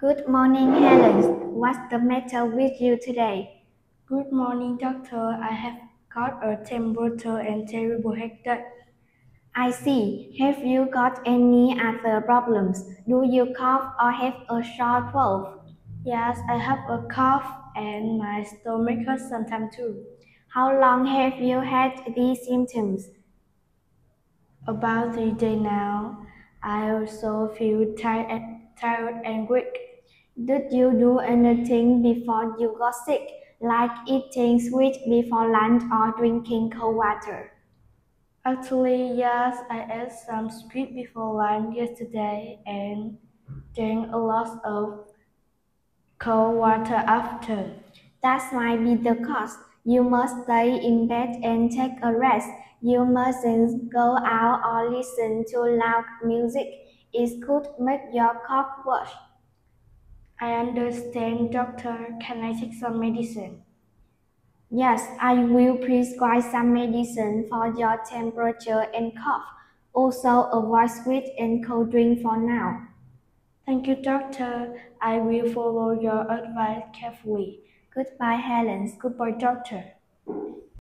Good morning, Helen. What's the matter with you today? Good morning, doctor. I have got a temperature and terrible headache. I see. Have you got any other problems? Do you cough or have a sore throat? Yes, I have a cough and my stomach hurts sometimes too. How long have you had these symptoms? About 3 days now, I also feel tired and weak. Did you do anything before you got sick, like eating sweets before lunch or drinking cold water? Actually, yes, I ate some sweet before lunch yesterday and drank a lot of cold water after. That might be the cause. You must stay in bed and take a rest. You mustn't go out or listen to loud music. It could make your cough worse. I understand, doctor. Can I take some medicine? Yes, I will prescribe some medicine for your temperature and cough. Also, avoid sweet and cold drink for now. Thank you, doctor. I will follow your advice carefully. Goodbye, Helen. Goodbye, doctor.